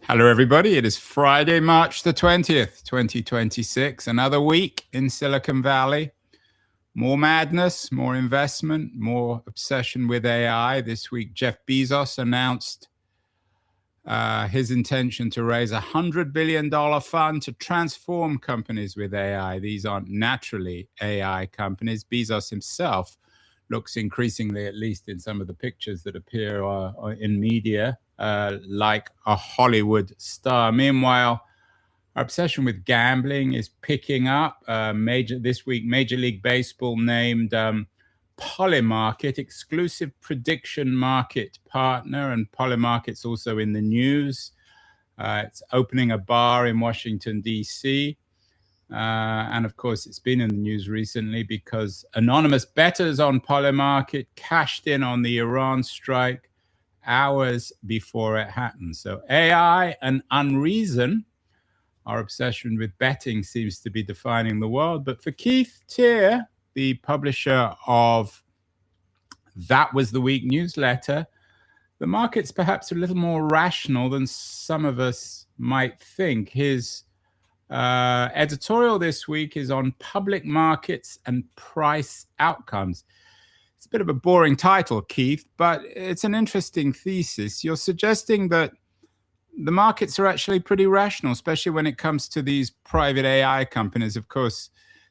Hello, everybody. It is Friday, March the 20th, 2026. Another week in Silicon Valley. More madness, more investment, more obsession with AI. This week, Jeff Bezos announced his intention to raise a $100 billion fund to transform companies with AI. These aren't naturally AI companies. Bezos himself looks increasingly, at least in some of the pictures that appear in media, like a Hollywood star. Meanwhile, our obsession with gambling is picking up. This week, Major League Baseball named Polymarket exclusive prediction market partner, and Polymarket's also in the news. It's opening a bar in Washington, D.C., and of course, it's been in the news recently because anonymous bettors on Polymarket cashed in on the Iran strike hours before it happened. So AI and unreason, our obsession with betting seems to be defining the world. But for Keith Teare, the publisher of That Was the Week newsletter, the market's perhaps a little more rational than some of us might think. His editorial this week is on public markets and price outcomes. It's a bit of a boring title, Keith, but it's an interesting thesis. You're suggesting that the markets are actually pretty rational, especially when it comes to these private AI companies. Of course,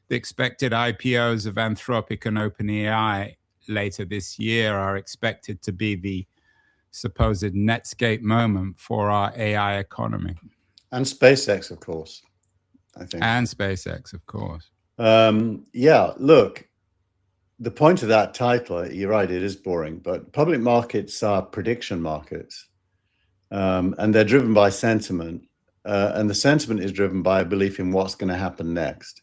the expected IPOs of Anthropic and OpenAI later this year are expected to be the supposed Netscape moment for our AI economy. And SpaceX, of course, I think. And SpaceX, of course. Yeah, look, the point of that title, you're right, it is boring, but public markets are prediction markets. And they're driven by sentiment. And the sentiment is driven by a belief in what's going to happen next.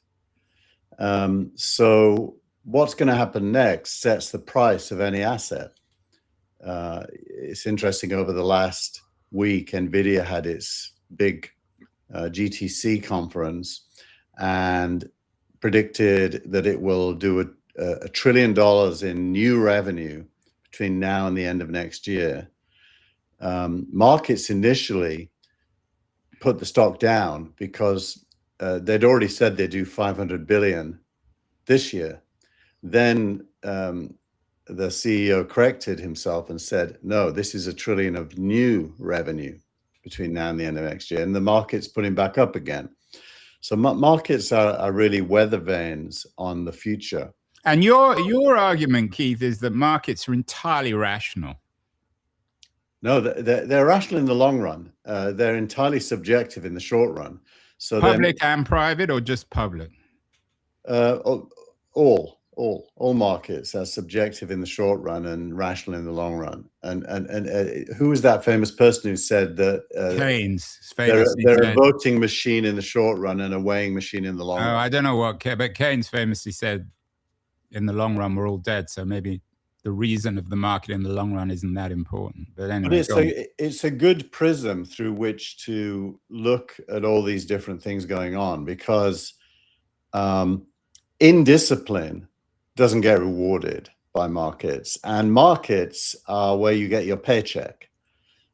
So what's going to happen next sets the price of any asset. It's interesting, over the last week, NVIDIA had its big GTC conference and predicted that it will do $1 trillion in new revenue between now and the end of next year. Markets initially put the stock down because they'd already said they'd do 500 billion this year. Then the CEO corrected himself and said, no, this is $1 trillion of new revenue between now and the end of next year. And the market's putting back up again. So markets are really weather vanes on the future. And your argument, Keith, is that markets are entirely rational. No, they're rational in the long run. They're entirely subjective in the short run. So public and private, or just public? All markets are subjective in the short run and rational in the long run. And who was that famous person who said that Keynes? They're a voting machine in the short run and a weighing machine in the long run. I don't know what, but Keynes famously said, in the long run, we're all dead. So maybe the reason of the market in the long run isn't that important. But anyway, it's a good prism through which to look at all these different things going on, because indiscipline doesn't get rewarded by markets, and markets are where you get your paycheck.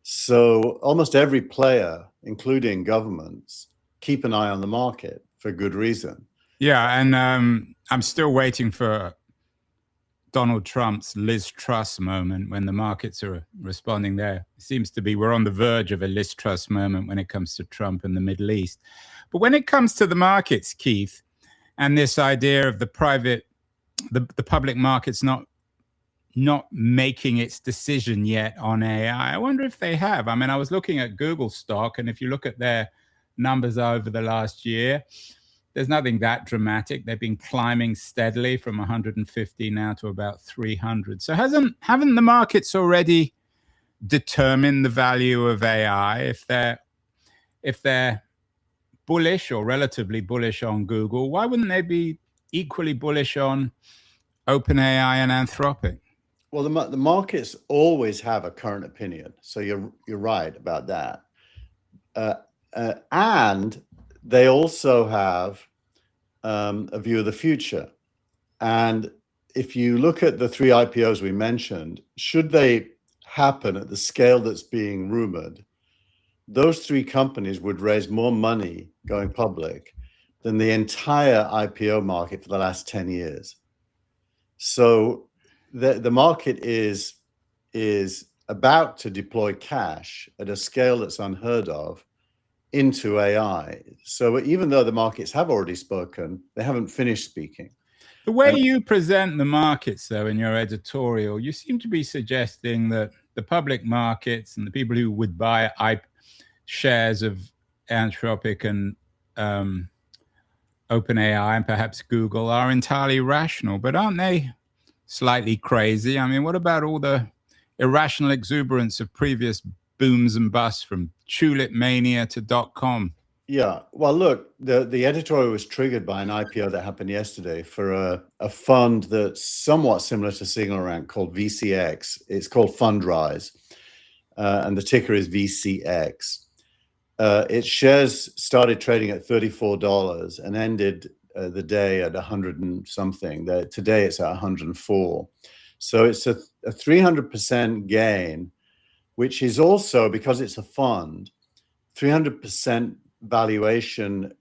So almost every player, including governments, keep an eye on the market for good reason. Yeah, and I'm still waiting for Donald Trump's Liz Truss moment when the markets are responding there. It seems to be we're on the verge of a Liz Truss moment when it comes to Trump and the Middle East. But when it comes to the markets, Keith, and this idea of the public markets not making its decision yet on AI, I wonder if they have. I mean, I was looking at Google stock, and if you look at their numbers over the last year, there's nothing that dramatic. They've been climbing steadily from 150 now to about 300. So haven't the markets already determined the value of AI? If they're bullish or relatively bullish on Google, why wouldn't they be equally bullish on OpenAI and Anthropic? Well, the markets always have a current opinion, so you're right about that, and they also have a view of the future. And if you look at the 3 IPOs we mentioned, should they happen at the scale that's being rumored, those three companies would raise more money going public than the entire IPO market for the last 10 years. So the market is about to deploy cash at a scale that's unheard of into AI. So even though the markets have already spoken, they haven't finished speaking. The way you present the markets, though, in your editorial, you seem to be suggesting that the public markets and the people who would buy shares of Anthropic and OpenAI and perhaps Google are entirely rational, but aren't they slightly crazy? I mean, what about all the irrational exuberance of previous booms and busts, from tulip mania to .com? Yeah, well, look, the editorial was triggered by an IPO that happened yesterday for a fund that's somewhat similar to SignalRank called VCX. It's called Fundrise, and the ticker is VCX. Its shares started trading at $34 and ended the day at 100 and something. Today it's at 104. So it's a 300% gain, which is also, because it's a fund, 300% valuation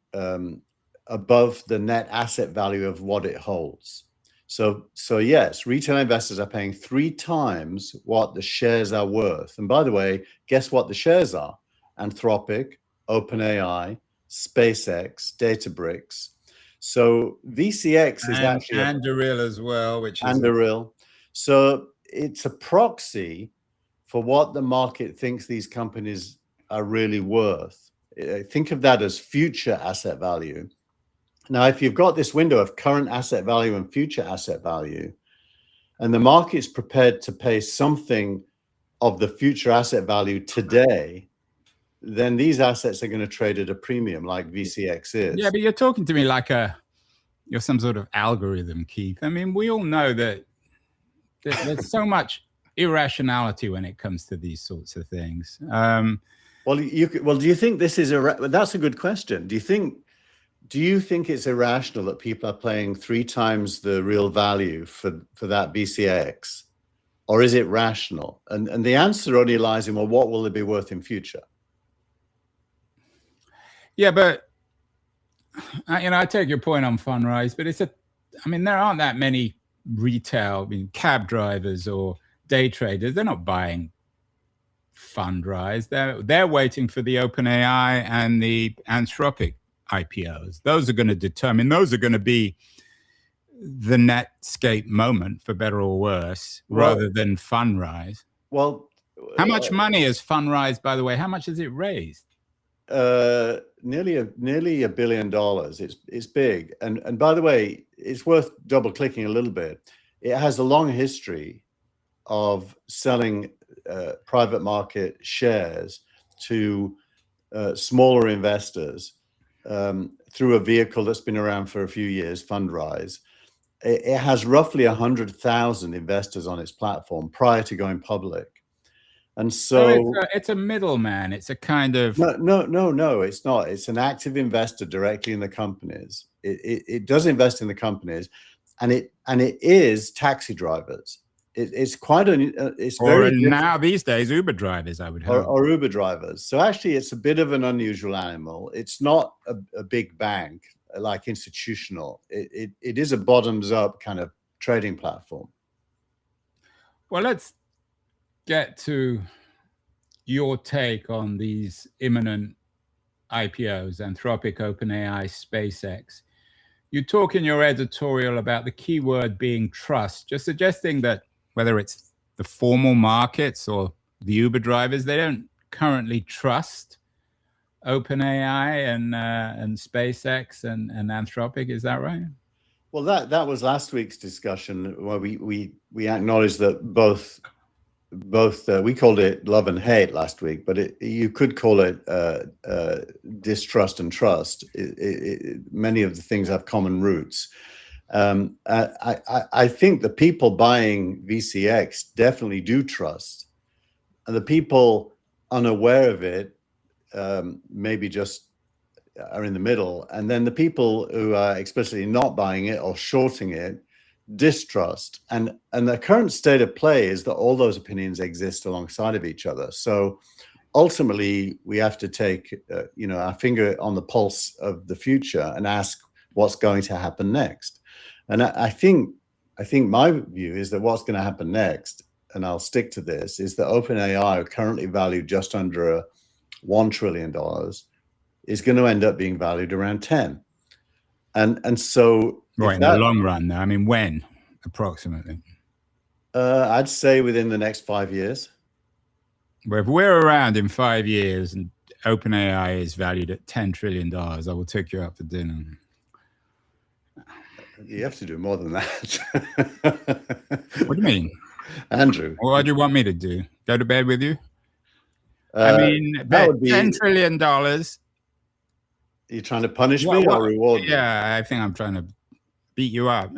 above the net asset value of what it holds. So yes, retail investors are paying 3 times what the shares are worth. And by the way, guess what the shares are? Anthropic, OpenAI, SpaceX, Databricks. So VCX is actually Anduril as well, which is Anduril. So it's a proxy for what the market thinks these companies are really worth. Think of that as future asset value. Now, if you've got this window of current asset value and future asset value, and the market's prepared to pay something of the future asset value today, then these assets are going to trade at a premium like VCX is. Yeah, but you're talking to me like you're some sort of algorithm, Keith. I mean, we all know that there's so much irrationality when it comes to these sorts of things. Well, do you think this is that's a good question. Do you think it's irrational that people are paying 3 times the real value for that VCX, or is it rational? And the answer only lies in, well, what will it be worth in future? Yeah, but I take your point on Fundrise, but there aren't that many retail, cab drivers or day traders. They're not buying Fundrise. They're waiting for the OpenAI and the Anthropic IPOs. Those are going to determine. Those are going to be the Netscape moment, for better or worse, rather than Fundrise. Well, how much money has Fundrise, by the way? How much has it raised? Nearly $1 billion. It's big, and by the way, it's worth double clicking a little bit. It has a long history of selling private market shares to smaller investors through a vehicle that's been around for a few years, Fundrise. It has roughly 100,000 investors on its platform prior to going public. And so it's a middleman. It's a kind of no, it's not. It's an active investor directly in the companies. It does invest in the companies, and it is taxi drivers. It's quite it's very now these days Uber drivers, I would hope, or Uber drivers. So actually, it's a bit of an unusual animal. It's not a big bank like institutional. It is a bottoms up kind of trading platform. Well, let's get to your take on these imminent IPOs, Anthropic, OpenAI, SpaceX. You talk in your editorial about the keyword being trust, just suggesting that whether it's the formal markets or the Uber drivers, they don't currently trust OpenAI and SpaceX and Anthropic. Is that right? Well, that was last week's discussion where we acknowledged that both we called it love and hate last week, but you could call it distrust and trust. Many of the things have common roots. I think the people buying VCX definitely do trust, and the people unaware of it maybe just are in the middle, and then the people who are explicitly not buying it or shorting it distrust. And the current state of play is that all those opinions exist alongside of each other. So ultimately, we have to take our finger on the pulse of the future and ask what's going to happen next. And I think my view is that what's going to happen next, and I'll stick to this, is that OpenAI, are currently valued just under $1 trillion, is going to end up being valued around 10. And so, right, in the long run, though, I mean, when approximately? I'd say within the next 5 years. Well, if we're around in 5 years and OpenAI is valued at $10 trillion, I will take you out for dinner. You have to do more than that. What do you mean? Andrew. What do you want me to do? Go to bed with you? I mean, $10 trillion. Are you trying to punish me or reward me? Yeah, I think I'm trying to beat you up.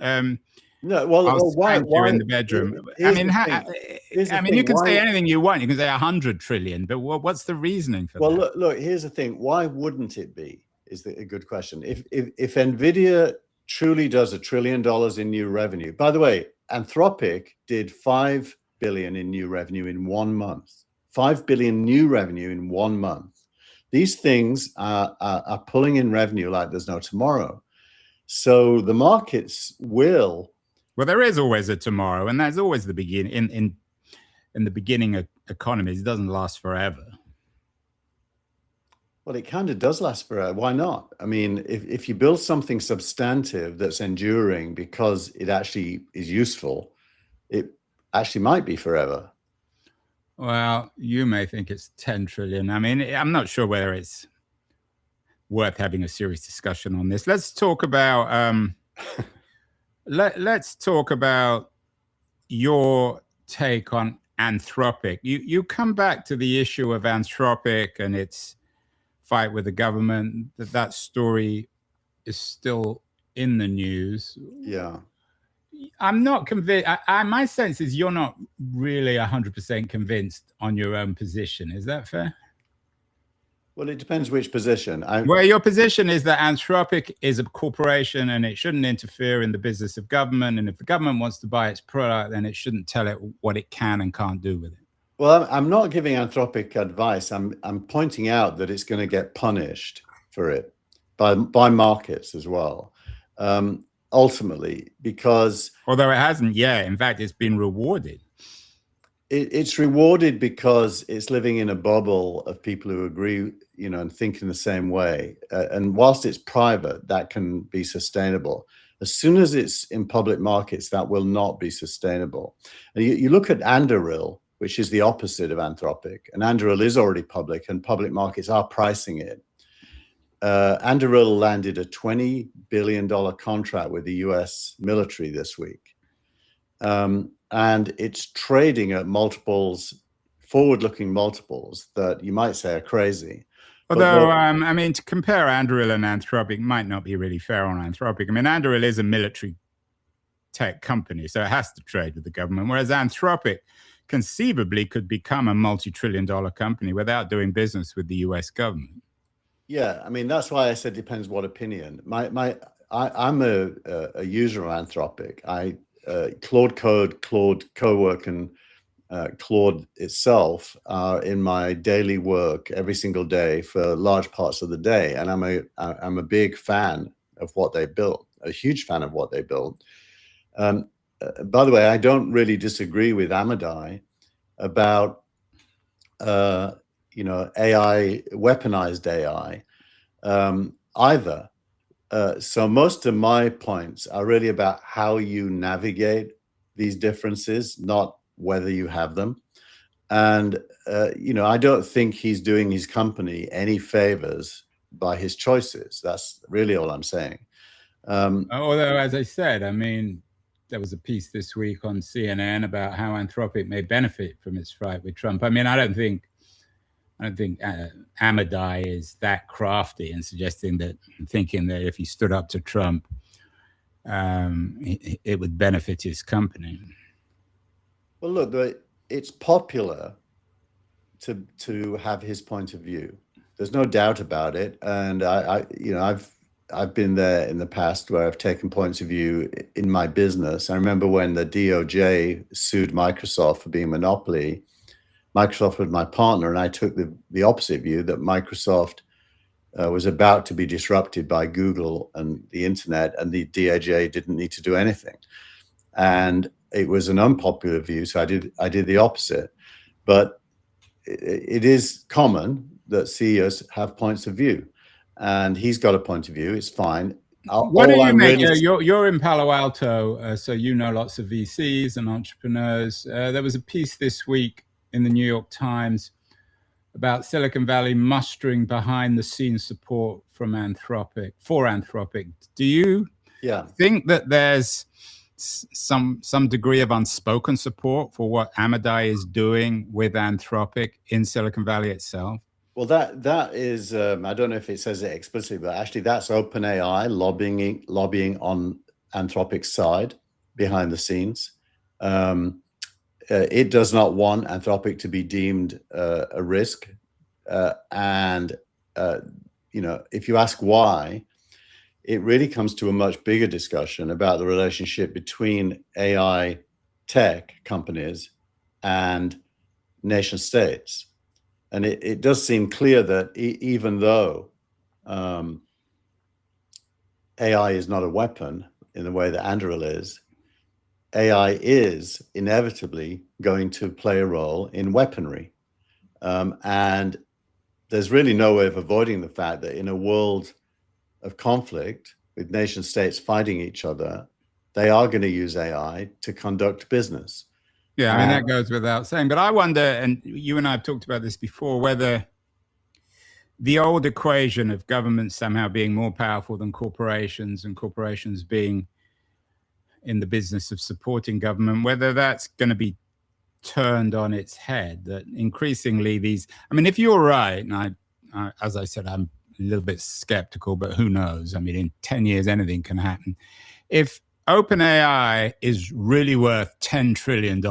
No, well, why you in the bedroom? I mean, you can say anything you want. You can say 100 trillion, but what's the reasoning for that? Well, look, here's the thing. Why wouldn't it be? Is a good question. If Nvidia truly does $1 trillion in new revenue, by the way, Anthropic did 5 billion in new revenue in 1 month. 5 billion new revenue in 1 month. These things are pulling in revenue like there's no tomorrow. So the markets will. Well, there is always a tomorrow, and that's always the beginning. In the beginning of economies, it doesn't last forever. Well, it kind of does last forever. Why not? I mean, if you build something substantive that's enduring because it actually is useful, it actually might be forever. Well, you may think it's 10 trillion. I mean, I'm not sure whether it's worth having a serious discussion on this. Let's talk about let's talk about your take on Anthropic. You come back to the issue of Anthropic and its fight with the government. That story is still in the news. Yeah. I'm not convinced. My sense is you're not really 100% convinced on your own position. Is that fair? Well, it depends which position. Well, your position is that Anthropic is a corporation and it shouldn't interfere in the business of government. And if the government wants to buy its product, then it shouldn't tell it what it can and can't do with it. Well, I'm not giving Anthropic advice. I'm pointing out that it's going to get punished for it by markets as well. Ultimately, because although it hasn't yet, in fact, it's been rewarded. It's rewarded because it's living in a bubble of people who agree, and think in the same way. And whilst it's private, that can be sustainable. As soon as it's in public markets, that will not be sustainable. And you look at Anduril, which is the opposite of Anthropic, and Anduril is already public, and public markets are pricing it. Anduril landed a $20 billion contract with the US military this week. And it's trading at multiples, forward-looking multiples that you might say are crazy. Although, I mean, to compare Anduril and Anthropic might not be really fair on Anthropic. I mean, Anduril is a military tech company, so it has to trade with the government, whereas Anthropic conceivably could become a multi-trillion-dollar company without doing business with the US government. Yeah, I mean, that's why I said depends what opinion. I'm a user of Anthropic. Claude Code, Claude Cowork, and Claude itself are in my daily work every single day for large parts of the day, and I'm a big fan of what they built, a huge fan of what they built. By the way, I don't really disagree with Amadai about AI, weaponized AI, either. So most of my points are really about how you navigate these differences, not whether you have them. And, I don't think he's doing his company any favors by his choices. That's really all I'm saying. Although, as I said, I mean, there was a piece this week on CNN about how Anthropic may benefit from its fight with Trump. I mean, I don't think Amadai is that crafty in thinking that if he stood up to Trump, it would benefit his company. Well, look, it's popular to have his point of view. There's no doubt about it, and I've been there in the past where I've taken points of view in my business. I remember when the DOJ sued Microsoft for being a monopoly. Microsoft was my partner, and I took the opposite view that Microsoft was about to be disrupted by Google and the internet, and the DOJ didn't need to do anything. And it was an unpopular view, so I did the opposite. But it is common that CEOs have points of view, and he's got a point of view. It's fine. What do you make? You're in Palo Alto, so you know lots of VCs and entrepreneurs. There was a piece this week in the New York Times about Silicon Valley mustering behind the scenes support from Anthropic for Anthropic. Do you think that there's some degree of unspoken support for what Amodei is doing with Anthropic in Silicon Valley itself? Well, that is, I don't know if it says it explicitly, but actually that's OpenAI lobbying on Anthropic's side behind the scenes. It does not want Anthropic to be deemed a risk. And if you ask why, it really comes to a much bigger discussion about the relationship between AI tech companies and nation states. And it does seem clear that even though AI is not a weapon in the way that Anduril is, AI is inevitably going to play a role in weaponry. And there's really no way of avoiding the fact that in a world of conflict with nation states fighting each other, they are going to use AI to conduct business. Yeah, I mean, that goes without saying. But I wonder, and you and I have talked about this before, whether the old equation of government somehow being more powerful than corporations and corporations being in the business of supporting government, whether that's going to be turned on its head, that increasingly these, I mean, if you're right, and I as I said, I'm a little bit skeptical, but who knows? I mean, in 10 years, anything can happen. If OpenAI is really worth $10 trillion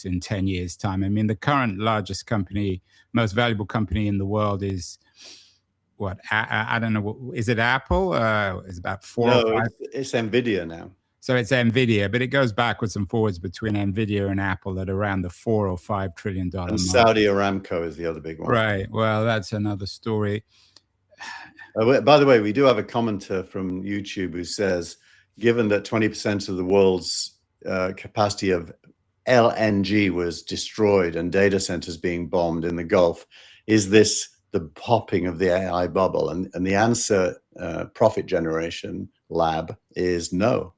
in 10 years' time, I mean, the current largest company, most valuable company in the world is what? I don't know. Is it Apple? It's about it's NVIDIA now. So it's NVIDIA, but it goes backwards and forwards between NVIDIA and Apple at around the $4 or $5 trillion mark. And Saudi Aramco is the other big one. Right. Well, that's another story. By the way, we do have a commenter from YouTube who says, given that 20% of the world's capacity of LNG was destroyed and data centers being bombed in the Gulf, is this the popping of the AI bubble? And the answer, Profit Generation Lab, is no.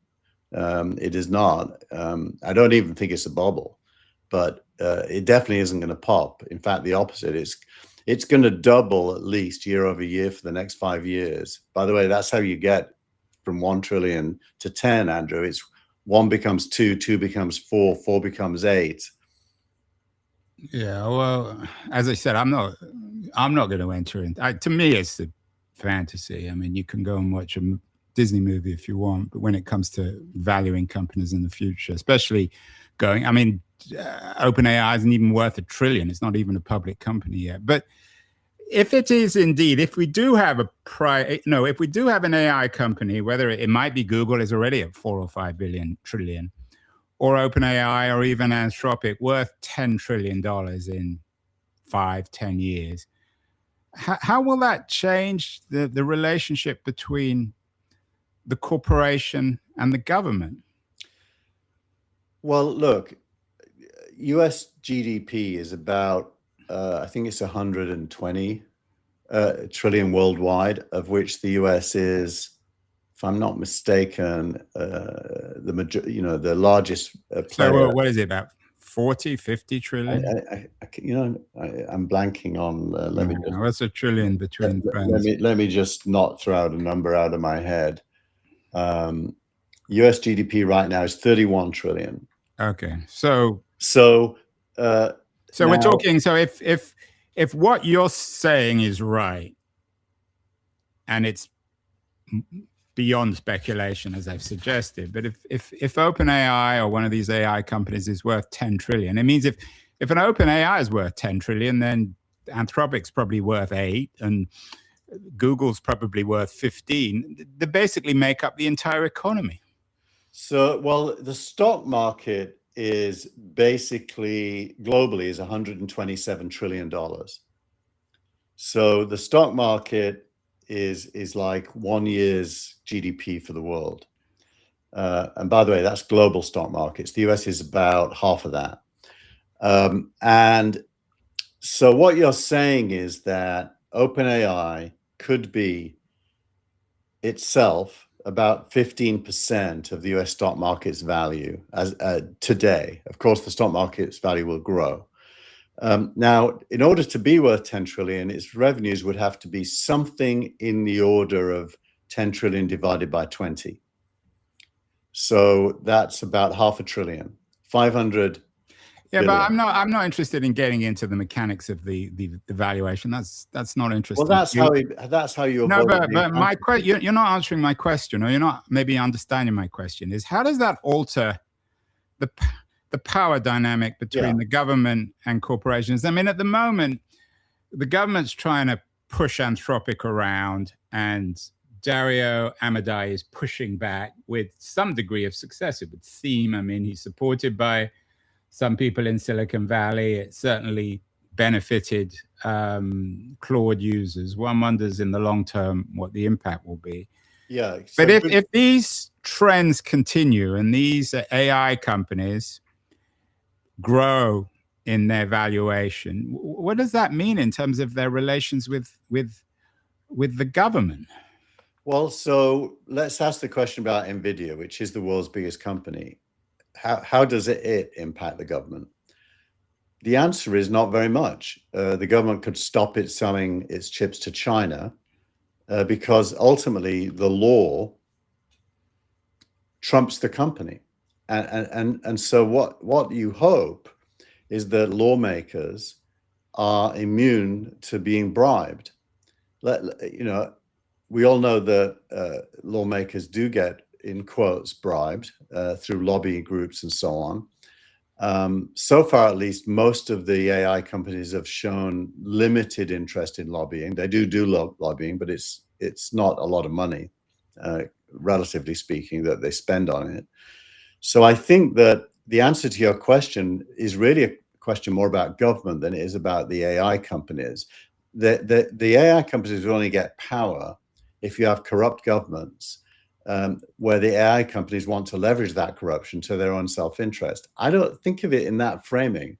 It is not. I don't even think it's a bubble, but it definitely isn't going to pop. In fact, the opposite. It's going to double at least year over year for the next 5 years. By the way, that's how you get from 1 trillion to 10, Andrew. It's 1 becomes 2, 2 becomes 4, 4 becomes 8. Yeah, well, as I said, I'm not going to enter in. To me, it's a fantasy. I mean, you can go and watch a Disney movie if you want, but when it comes to valuing companies in the future, especially going, I mean, OpenAI isn't even worth $1 trillion. It's not even a public company yet. But if it is indeed, if we do have if we do have an AI company, whether it might be Google, is already at 4 or 5 trillion, or OpenAI, or even Anthropic, worth $10 trillion in 5-10 years, how will that change the relationship between the corporation and the government? Well, look, US GDP is about, I think it's 120 trillion worldwide, of which the US is, if I'm not mistaken, the largest player. So what is it, about 40, 50 trillion? I'm blanking on. What's a trillion between friends? Let me just not throw out a number out of my head. US GDP right now is 31 trillion. Okay, so now, we're talking. So if what you're saying is right, and it's beyond speculation, as I've suggested, but if OpenAI or one of these AI companies is worth 10 trillion, it means if an OpenAI is worth 10 trillion, then Anthropic's probably worth 8, and Google's probably worth 15. They basically make up the entire economy. So, well, the stock market is basically globally is $127 trillion. So the stock market is like 1 year's GDP for the world. And by the way, that's global stock markets. The US is about half of that. And so what you're saying is that OpenAI could be itself about 15% of the US stock market's value as today. Of course, the stock market's value will grow. Now, in order to be worth 10 trillion, its revenues would have to be something in the order of 10 trillion divided by 20. So that's about half a trillion, 500. Yeah, billion. but I'm not interested in getting into the mechanics of the valuation. That's not interesting. Well, that's how you no, avoid. but my question, you're not answering my question, or you're not maybe understanding my question. Is how does that alter the power dynamic between the government and corporations? I mean, at the moment, the government's trying to push Anthropic around, and Dario Amodei is pushing back with some degree of success. It would seem. I mean, he's supported by some people in Silicon Valley. It certainly benefited Claude users. One wonders in the long term what the impact will be. Yeah. But if these trends continue and these AI companies grow in their valuation, what does that mean in terms of their relations with the government? Well, so let's ask the question about NVIDIA, which is the world's biggest company. How does it impact the government? The answer is not very much. The government could stop it selling its chips to China because ultimately the law trumps the company. And so what you hope is that lawmakers are immune to being bribed. We all know that lawmakers do get, in quotes, bribed through lobbying groups and so on. So far, at least, most of the AI companies have shown limited interest in lobbying. They do lobbying, but it's not a lot of money, relatively speaking, that they spend on it. So I think that the answer to your question is really a question more about government than it is about the AI companies. The AI companies will only get power if you have corrupt governments, where the AI companies want to leverage that corruption to their own self-interest. I don't think of it in that framing.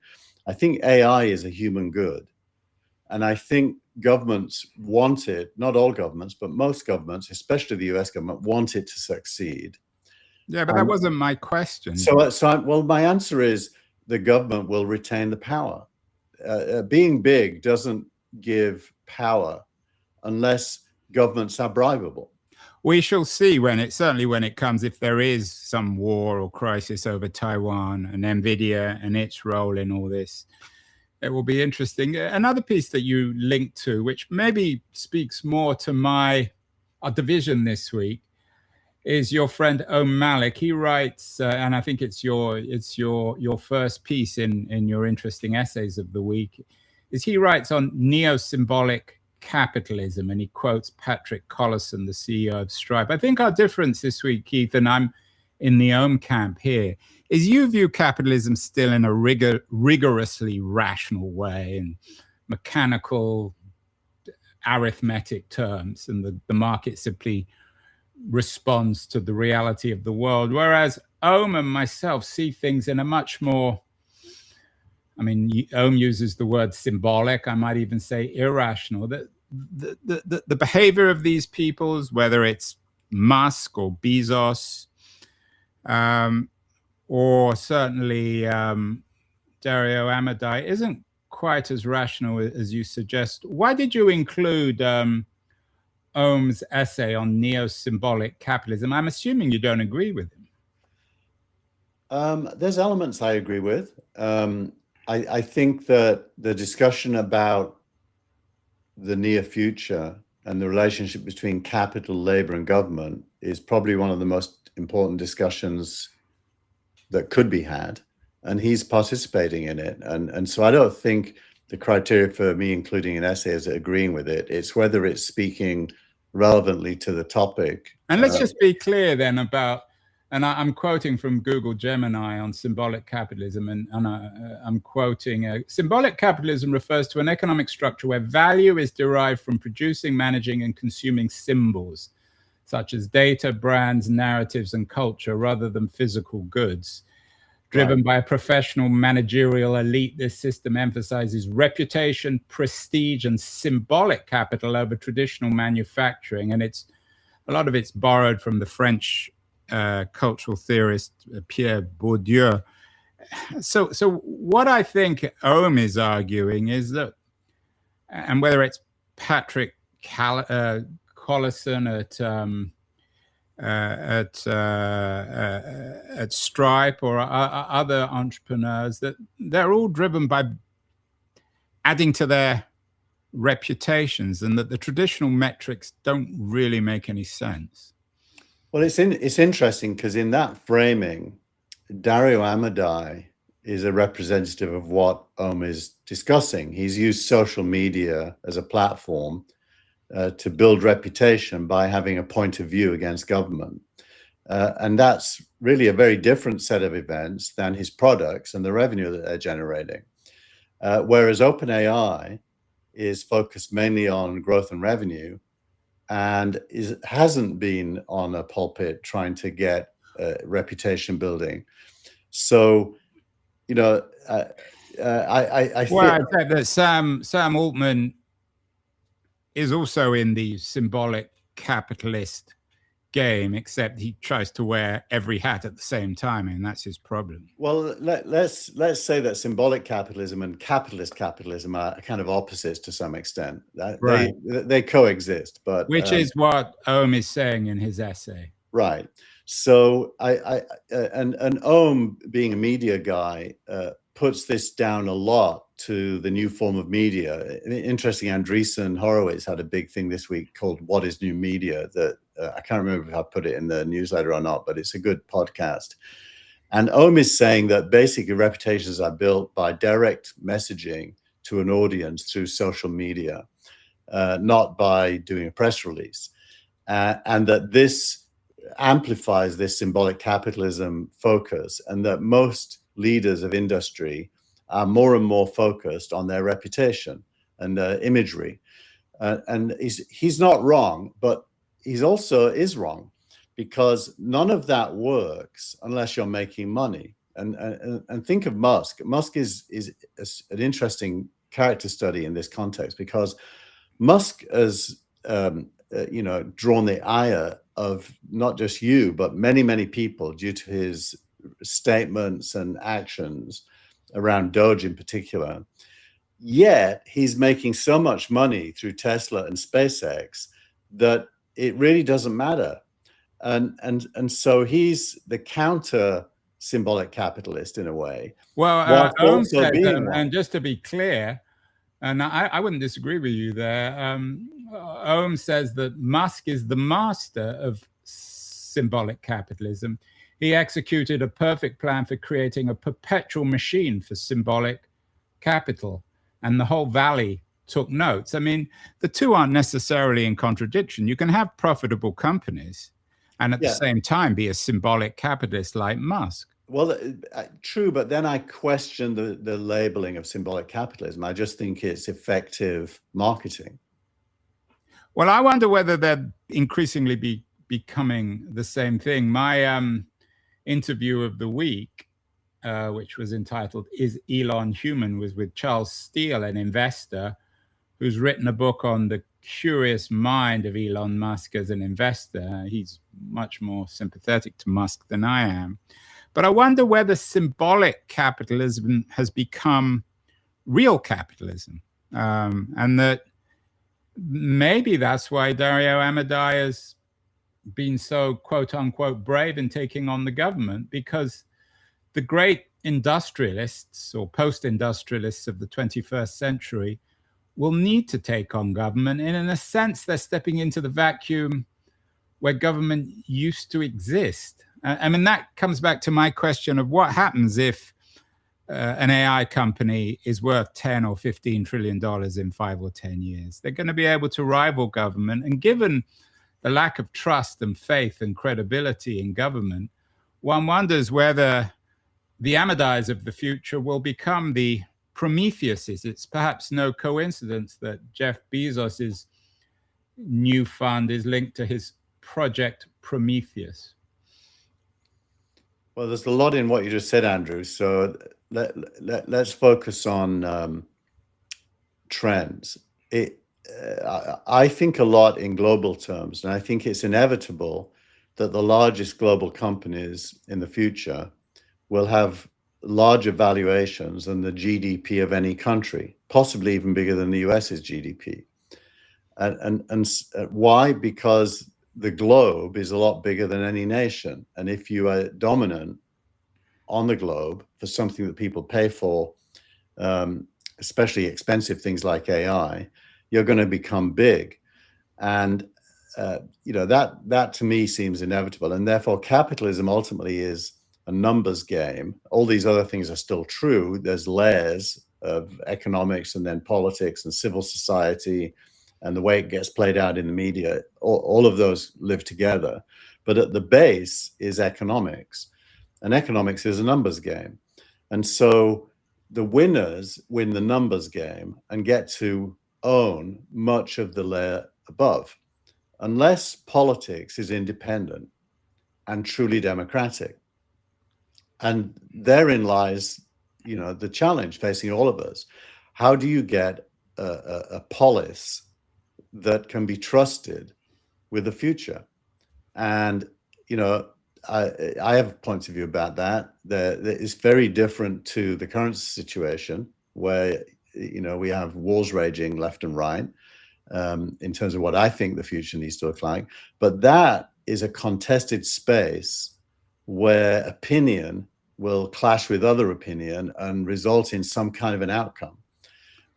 I think AI is a human good. And I think governments want it, not all governments, but most governments, especially the US government, want it to succeed. Yeah, but that wasn't my question. Well, my answer is the government will retain the power. Being big doesn't give power unless governments are bribable. We shall see when it comes, if there is some war or crisis over Taiwan and NVIDIA and its role in all this. It will be interesting. Another piece that you linked to, which maybe speaks more to our division this week, is your friend Om Malik. He writes, and I think it's your first piece in your interesting essays of the week, is he writes on neo-symbolic capitalism, and he quotes Patrick Collison, the CEO of Stripe. I think our difference this week, Keith, and I'm in the Om camp here, is you view capitalism still in a rigorously rational way, in mechanical arithmetic terms, and the market simply responds to the reality of the world. Whereas Om and myself see things in a much more, I mean, Om uses the word symbolic, I might even say irrational. The behavior of these peoples, whether it's Musk or Bezos, or certainly Dario Amodei, isn't quite as rational as you suggest. Why did you include Om's essay on neo-symbolic capitalism? I'm assuming you don't agree with him. There's elements I agree with. I think that the discussion about the near future and the relationship between capital, labor, and government is probably one of the most important discussions that could be had, and he's participating in it. And so I don't think the criteria for me including an essay is agreeing with it. It's whether it's speaking relevantly to the topic. And let's just be clear then about and I'm quoting from Google Gemini on symbolic capitalism, and I'm quoting, symbolic capitalism refers to an economic structure where value is derived from producing, managing, and consuming symbols, such as data, brands, narratives, and culture, rather than physical goods. Driven by a professional managerial elite, this system emphasizes reputation, prestige, and symbolic capital over traditional manufacturing, and a lot of it's borrowed from the French cultural theorist Pierre Bourdieu. So what I think Ohm is arguing is that, and whether it's Patrick Collison at Stripe or other entrepreneurs, that they're all driven by adding to their reputations, and that the traditional metrics don't really make any sense. Well, it's interesting because in that framing, Dario Amodei is a representative of what Ohm is discussing. He's used social media as a platform to build reputation by having a point of view against government. And that's really a very different set of events than his products and the revenue that they're generating. Whereas OpenAI is focused mainly on growth and revenue, and hasn't been on a pulpit trying to get reputation building. So, you know, I well, I think that Sam Altman is also in the symbolic capitalist game, except he tries to wear every hat at the same time, and that's his problem. Well, let's say that symbolic capitalism and capitalist capitalism are kind of opposites to some extent. Right. They coexist, but which is what Ohm is saying in his essay. Right. So and Ohm, being a media guy, puts this down a lot to the new form of media. Interesting, Andreessen Horowitz had a big thing this week called "What is New Media?" that I can't remember if I put it in the newsletter or not, but it's a good podcast. And Ohm is saying that basically reputations are built by direct messaging to an audience through social media, not by doing a press release, and that this amplifies this symbolic capitalism focus, and that most leaders of industry are more and more focused on their reputation and imagery. And he's not wrong, but he's also is wrong, because none of that works unless you're making money. And think of Musk. Musk is an interesting character study in this context, because Musk has drawn the ire of not just you, but many people due to his statements and actions around Doge in particular. Yet he's making so much money through Tesla and SpaceX that it really doesn't matter. And so he's the counter symbolic capitalist in a way. Well, Ohm says, and just to be clear, and I wouldn't disagree with you there, Ohm says that Musk is the master of symbolic capitalism. He executed a perfect plan for creating a perpetual machine for symbolic capital, and the whole valley took notes. I mean, the two aren't necessarily in contradiction. You can have profitable companies and at the same time be a symbolic capitalist like Musk. Well, true, but then I question the labeling of symbolic capitalism. I just think it's effective marketing. Well, I wonder whether they're increasingly becoming the same thing. My interview of the week, which was entitled "Is Elon Human?" was with Charles Steele, an investor who's written a book on the curious mind of Elon Musk as an investor. He's much more sympathetic to Musk than I am. But I wonder whether symbolic capitalism has become real capitalism, and that maybe that's why Dario Amodei has been so quote unquote brave in taking on the government, because the great industrialists or post-industrialists of the 21st century will need to take on government. And in a sense, they're stepping into the vacuum where government used to exist. I mean, that comes back to my question of what happens if an AI company is worth 10 or 15 trillion dollars in 5 or 10 years. They're going to be able to rival government. And given the lack of trust and faith and credibility in government, one wonders whether the Ahmadis of the future will become the Prometheuses. It's perhaps no coincidence that Jeff Bezos's new fund is linked to his project Prometheus. Well, there's a lot in what you just said, Andrew. So let's focus on trends. I think a lot in global terms, and I think it's inevitable that the largest global companies in the future will have larger valuations than the GDP of any country, possibly even bigger than the US's GDP. And why? Because the globe is a lot bigger than any nation. And if you are dominant on the globe for something that people pay for, especially expensive things like AI, you're going to become big. And that to me seems inevitable. And therefore, capitalism ultimately is a numbers game. All these other things are still true. There's layers of economics and then politics and civil society and the way it gets played out in the media. All of those live together. But at the base is economics. And economics is a numbers game. And so the winners win the numbers game and get to own much of the layer above. Unless politics is independent and truly democratic. And therein lies, the challenge facing all of us. How do you get a polis that can be trusted with the future? And, I have points of view about that. That is very different to the current situation where, we have wars raging left and right in terms of what I think the future needs to look like. But that is a contested space where opinion will clash with other opinion and result in some kind of an outcome.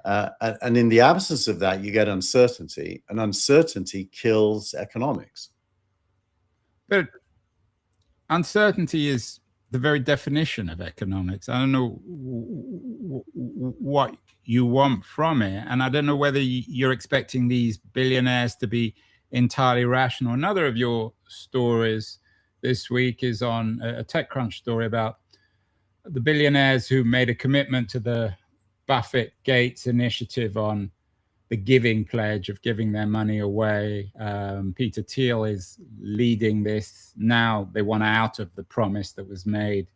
And in the absence of that, you get uncertainty, and uncertainty kills economics. But uncertainty is the very definition of economics. I don't know what you want from it, and I don't know whether you're expecting these billionaires to be entirely rational. Another of your stories this week is on a TechCrunch story about the billionaires who made a commitment to the Buffett Gates initiative on the giving pledge of giving their money away. Peter Thiel is leading this. Now they want out of the promise that was made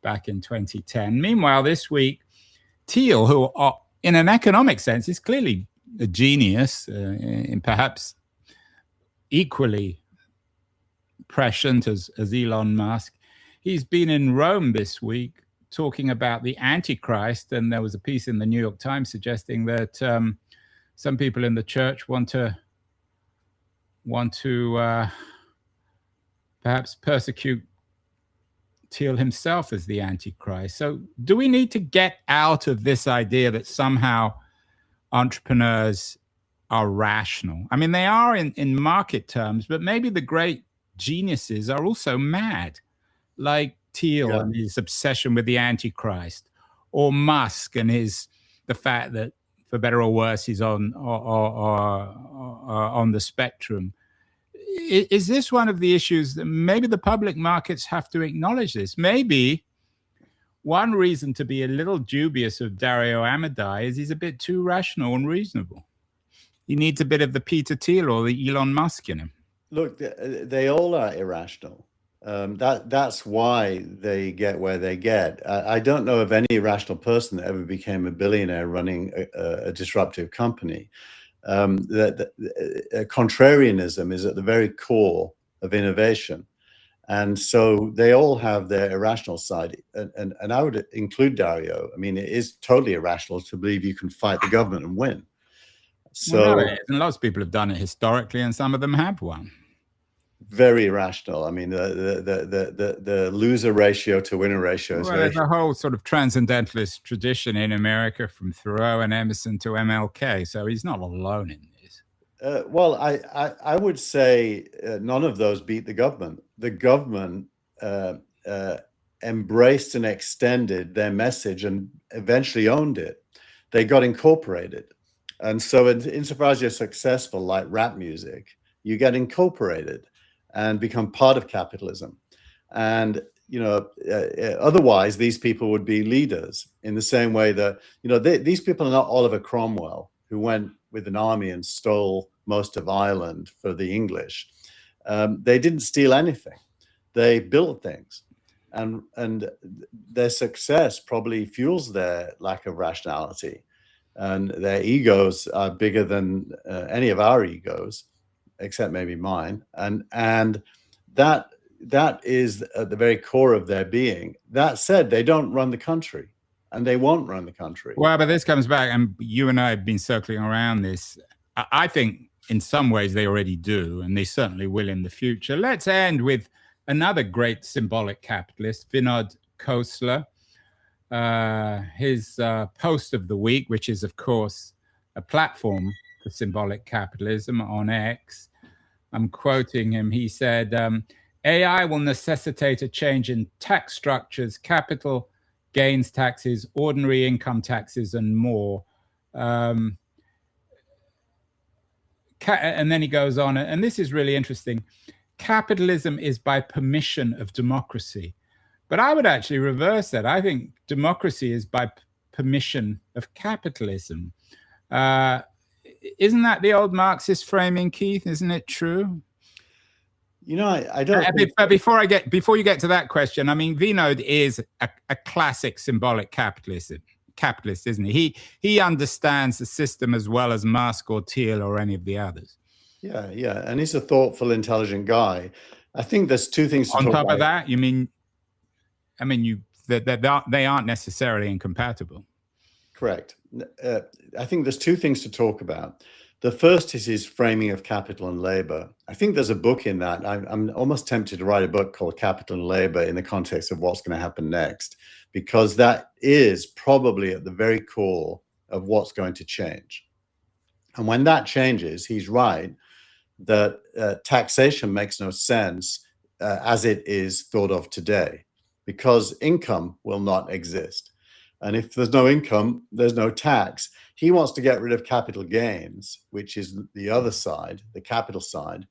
back in 2010. Meanwhile, this week, Thiel, who in an economic sense is clearly a genius, and perhaps equally prescient as Elon Musk, he's been in Rome this week talking about the Antichrist, and there was a piece in the New York Times suggesting that some people in the church want to perhaps persecute Thiel himself as the Antichrist. So do we need to get out of this idea that somehow entrepreneurs are rational? I mean, they are in market terms, but maybe the great geniuses are also mad, like Thiel and his obsession with the Antichrist, or Musk and the fact that, for better or worse, he's on the spectrum. Is this one of the issues that maybe the public markets have to acknowledge this? Maybe one reason to be a little dubious of Dario Amodei is he's a bit too rational and reasonable. He needs a bit of the Peter Thiel or the Elon Musk in him. Look, they all are irrational. That's why they get where they get. I don't know of any rational person that ever became a billionaire running a disruptive company. Contrarianism is at the very core of innovation. And so they all have their irrational side. And I would include Dario. I mean, it is totally irrational to believe you can fight the government and win. So, well, and lots of people have done it historically, and some of them have won. Very irrational. I mean, the loser ratio to winner ratio is there's a whole sort of transcendentalist tradition in America, from Thoreau and Emerson to MLK. So he's not alone in this. Well, I would say none of those beat the government. The government embraced and extended their message and eventually owned it. They got incorporated. And so insofar as you're successful, like rap music, you get incorporated and become part of capitalism. And otherwise these people would be leaders in the same way that, these people are not Oliver Cromwell, who went with an army and stole most of Ireland for the English. They didn't steal anything. They built things. And their success probably fuels their lack of rationality. And their egos are bigger than any of our egos, except maybe mine. And that is at the very core of their being. That said, they don't run the country, and they won't run the country. Well, but this comes back, and you and I have been circling around this. I think in some ways they already do, and they certainly will in the future. Let's end with another great symbolic capitalist, Vinod Khosla. His post of the week, which is, of course, a platform for symbolic capitalism on X. I'm quoting him. He said, AI will necessitate a change in tax structures, capital gains taxes, ordinary income taxes, and more. And then he goes on, and this is really interesting. Capitalism is by permission of democracy. But I would actually reverse that. I think democracy is by permission of capitalism. Isn't that the old Marxist framing, Keith? Isn't it true? I don't. Before you get to that question, I mean, Vinod is a classic symbolic capitalist, isn't he? He understands the system as well as Musk or Thiel or any of the others. Yeah, and he's a thoughtful, intelligent guy. I think there's two things to on talk top about. Of that, they aren't necessarily incompatible. Correct. I think there's two things to talk about. The first is his framing of capital and labor. I think there's a book in that. I'm almost tempted to write a book called Capital and Labor in the context of what's going to happen next, because that is probably at the very core of what's going to change. And when that changes, he's right that taxation makes no sense as it is thought of today, because income will not exist. And if there's no income, there's no tax. He wants to get rid of capital gains, which is the other side, the capital side.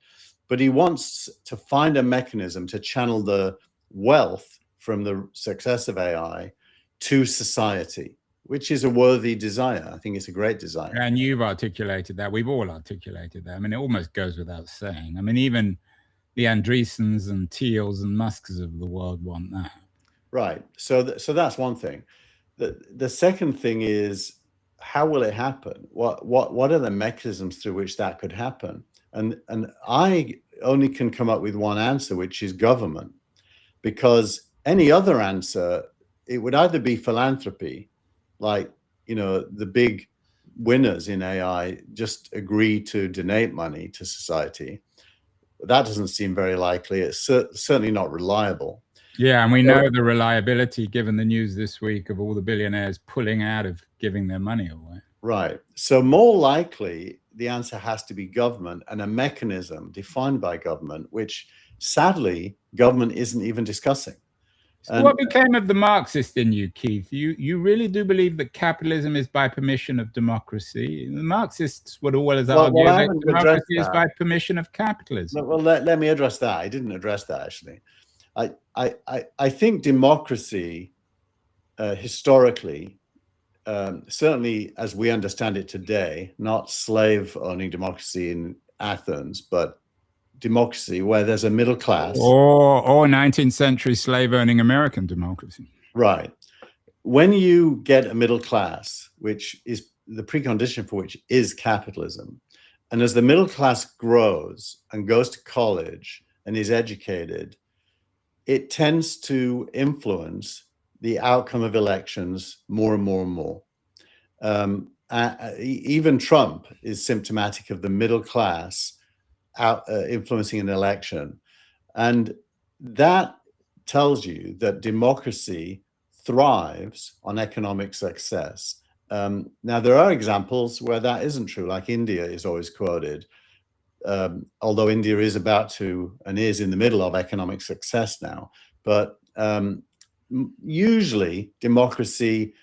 But he wants to find a mechanism to channel the wealth from the success of AI to society, which is a worthy desire. I think it's a great desire. And you've articulated that. We've all articulated that. I mean, it almost goes without saying. I mean, even the Andreessens and Thiels and Musks of the world want that. Right. So that's one thing. The second thing is, how will it happen? What are the mechanisms through which that could happen? And I only can come up with one answer, which is government, because any other answer, it would either be philanthropy, like, the big winners in AI just agree to donate money to society. That doesn't seem very likely. It's certainly not reliable. Yeah, and we know the reliability, given the news this week of all the billionaires pulling out of giving their money away. Right. So more likely, the answer has to be government and a mechanism defined by government, which sadly, government isn't even discussing. So what became of the Marxist in you, Keith? You really do believe that capitalism is by permission of democracy? The Marxists would always argue that democracy is by permission of capitalism. Well, let me address that. I didn't address that, actually. I think democracy, historically, certainly as we understand it today, not slave-owning democracy in Athens, but democracy where there's a middle class. Or 19th century slave-owning American democracy. Right. When you get a middle class, which is the precondition for which is capitalism, and as the middle class grows and goes to college and is educated, it tends to influence the outcome of elections more and more and more. Even Trump is symptomatic of the middle class influencing an election. And that tells you that democracy thrives on economic success. Now, there are examples where that isn't true, like India is always quoted. Although India is about to and is in the middle of economic success now. But usually democracy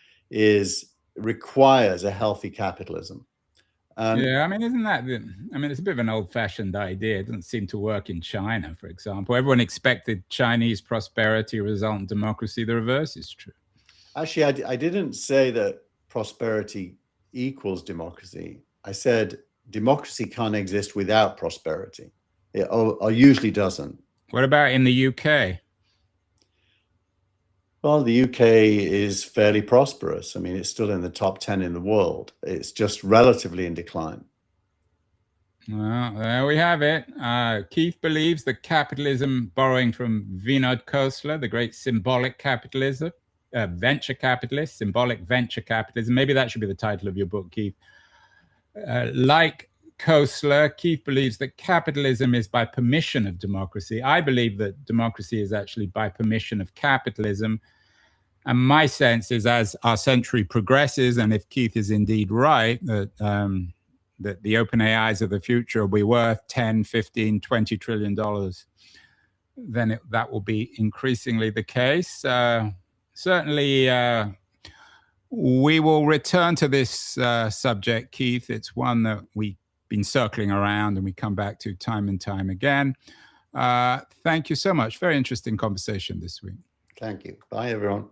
requires a healthy capitalism. Yeah, I mean, isn't that? I mean, it's a bit of an old-fashioned idea. It doesn't seem to work in China, for example. Everyone expected Chinese prosperity result in democracy. The reverse is true. Actually, I didn't say that prosperity equals democracy. I said democracy can't exist without prosperity. It usually doesn't. What about in the UK? Well, the UK is fairly prosperous. I mean, it's still in the top 10 in the world. It's just relatively in decline. Well, there we have it. Keith believes that capitalism, borrowing from Vinod Khosla, the great symbolic capitalism, venture capitalist, symbolic venture capitalism. Maybe that should be the title of your book, Keith. Like Khosla, Keith believes that capitalism is by permission of democracy. I believe that democracy is actually by permission of capitalism. And my sense is, as our century progresses, and if Keith is indeed right, that the open AIs of the future will be worth 10, 15, 20 trillion dollars, then that will be increasingly the case. Certainly, we will return to this subject, Keith. It's one that we've been circling around and we come back to time and time again. Thank you so much. Very interesting conversation this week. Thank you. Bye, everyone.